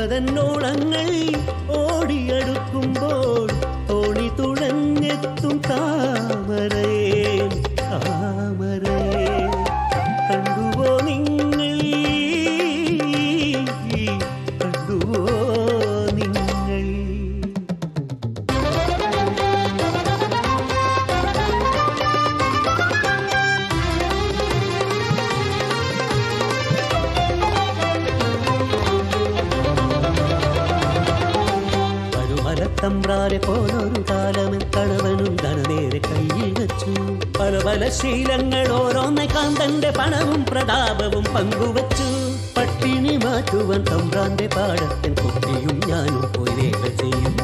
ഓർമ്മതന്നോളങ്ങൾ ഓടിയടുക്കുമ്പോൾ തോണി തുഴഞ്ഞെത്തും താമരയേ താമരയേ കണ്ടുവോ നിങ്ങൾ കണ്ടുവോ നിങ്ങൾ തമ്പ്രാനെ പോലൊരു കാലമൻ കണവനും ധനനേരെ കയ്യിൽ വെച്ചു പല പല ശീലങ്ങൾ ഓരോന്നെ കാന്തന്റെ പണവും പ്രതാപവും പങ്കുവച്ചു പട്ടിണി മാറ്റുവാൻ തമ്പ്രാന്റെ പാടത്തിൻ കുട്ടിയും ഞാനും പോയി രേഖ ചെയ്യും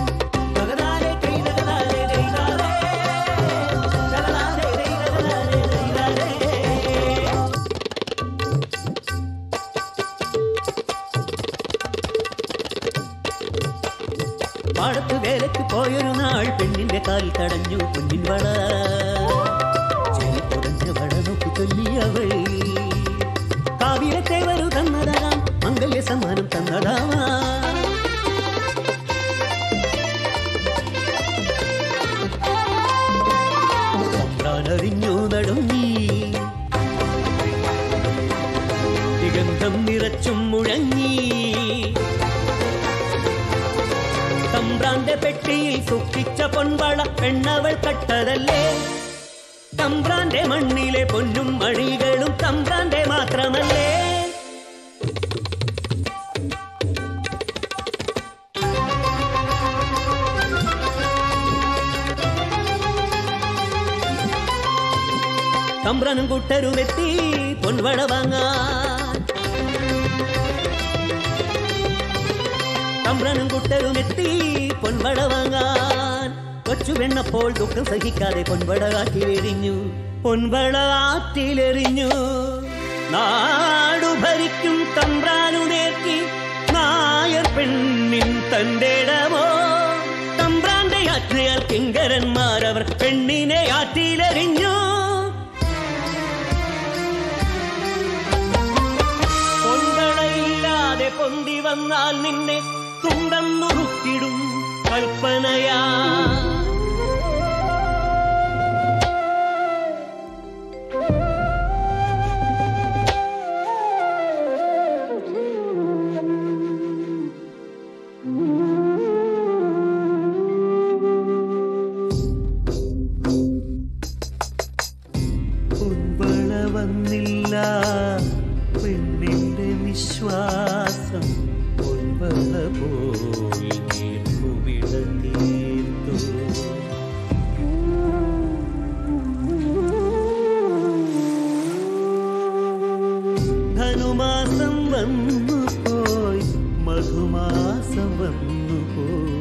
പാടത്ത് വേലയ്ക്ക് പോയൊരു നാൾ പെണ്ണിന്റെ കാലിൽ തടഞ്ഞു കുഞ്ഞിൻ വള ചെറിയ വള നോക്കി ചൊല്ലിയവൾ കാവിലത്തെ വരു തന്നതാം മംഗല്യ സമ്മാനം തന്നതാവാ അറിഞ്ഞു നടുങ്ങി ദിഗന്ധം നിറച്ചും മുഴങ്ങി തമ്പ്രാന്റെ പെട്ടിയിൽ സൂക്ഷിച്ച പൊൻവള പെണ്ണവൾ കട്ടതല്ലേ തമ്പ്രാന്റെ മണ്ണിലെ പൊന്നും മണികളും തമ്പ്രാന്റെ മാത്രമല്ലേ തമ്പ്രാനും കൂട്ടരുമെത്തി പൊൻവള വാങ്ങാൻ തമ്പ്രാനും കൂട്ടരുമെത്തി പൊൻവള വാങ്ങാൻ കൊച്ചു വെണ്ണപ്പോൾ ദുഃഖം സഹിക്കാതെ പൊൻവള ആറ്റിലെറിഞ്ഞു പൊൻവള ആറ്റിലെറിഞ്ഞു നാടു ഭരിക്കും തമ്പ്രാനു നേർക്കി നായർ പെണ്ണിൻ തന്റെ ഇടമോ തമ്പ്രാന്റെ യാത്രയാൽ കിങ്കരന്മാരവർ പെണ്ണിനെ ആറ്റിലെറിഞ്ഞു പൊൻവളയില്ലാതെ പൊന്തി വന്നാൽ നിന്നെ തുണ്ടം നുറുക്കിടും കൽപ്പനയാ പൊൻവള വന്നില്ല പെണ്ണിന്റെ വിശ്വാസം പൊൻവള പോയി നീർക്കുവിട തീർത്തു ധനുമാസം വന്നു പോയി മധുമാസം വന്നു പോയി